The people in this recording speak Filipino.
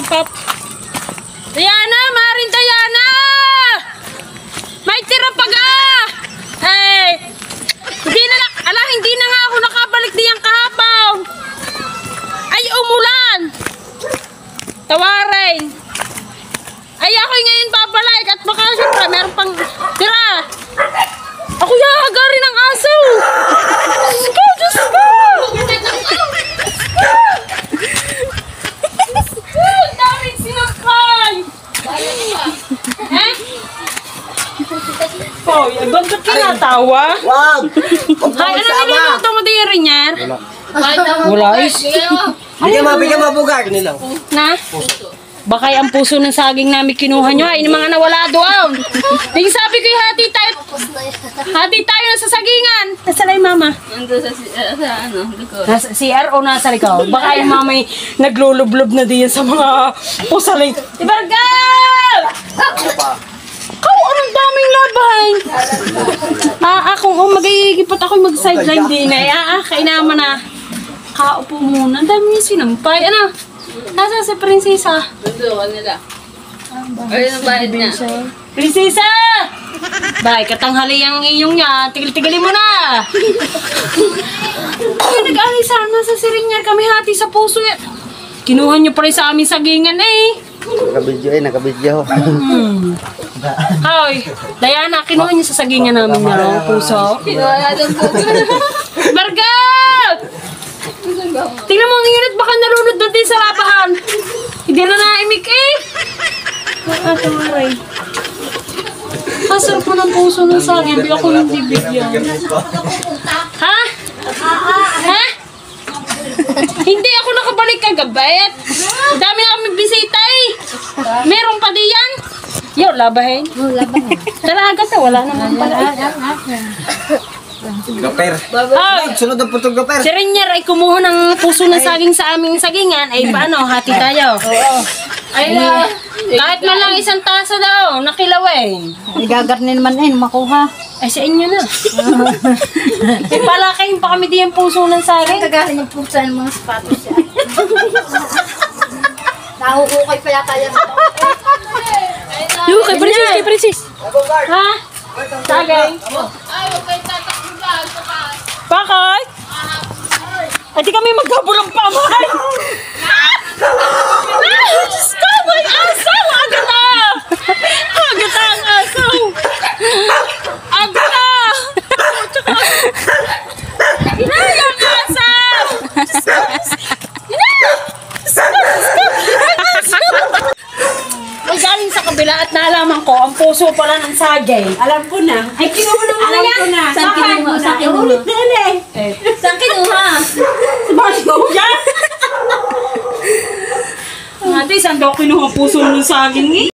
magpap... Diana! Maring Diana! May tira pa ga! Hey! Hindi na nga ako nakabalik diyan kahapon. Ay, umulan! Tawarin! Ay, ako'y ngayon babalik at baka siyempre meron pang tira. Ako yahagarin ng aso! Diyos ko! Diyos ko! Ang daming sinakay! Eh? Oh, ba't kinatawa? Wag! Ay, ano niluluto mo di rin yan? Wala is. Bigyan mabugar nila. Na? Baka ang puso ng saging namin kinuha nyo ay mga nawala doon. Di sabi ko hati tayo na sa sagingan. Nasa na yung mama? Nandun sa likod. Nasa CR o nasa likod? Baka yung mamay naglulublob na diyan sa mga pusaling. Ibargal! Anong daming labay? Ako magigipot ako mag-sideline din eh. Kainaman na. Kaupo muna. Ang dami yung sinampay. Ano? Nasa si Prinsesa? Nandun nila. Ayun ang bayad niya. Prinsesa! Bay, katanghali ang iyong niya. Tigil-tigilin mo na. Ay, nag-alay sana sa Sirinyar. Kami hati sa puso yan. Kinuha niyo pa rin sa aming sagingan eh. Nakabidyo. Hoy, Diana, kinuha niyo sa sagingan namin na puso. Wala doon po. Bargal! Tingnan mo ang unit, baka nalunod doon din sa labahan. Hindi na naimik eh. Tawaray. Kasarap mo ng puso ng saging, hindi ako yung bibigyan. Ha? Ha? Hindi ako nakabalik kagabit. Dami na kami bisita eh. Meron pa diyan. Yo, labahin. Talaga to, wala naman pala. Gaper. Hoy! Sunod ang putong gaper. Si Renier ay kumuha ng puso ng saging sa aming sagingan. Ay paano, hati tayo. Ay, kahit man lang isang tasa daw, nakilawin. Igagarnin man makuha. Ay, sa inyo na. Ay, palakayin pa kami diyan puso ng saging. Kagaling yung pusa ng mga sapatos siya. Nahuhukay pa yata yan. Yung, kay Princess. Ha? Saging. Ay, huwag kayo tatakbuhan. Bakit? Ay, di kami magkabulang pamay. Diyos ko, may asaw! Agad na! Agad na ang asaw! Agad na! Inay ang asaw! Ay, galing sa kabila at naalaman ko, ang puso pala ng saging. Alam ko na. Ay, kinuha na mga yan! Saan kinuha? Saan kinuha? Saan kinuha? Sa baso? Yan! Ate, saan daw kinuha puso ng saging eh?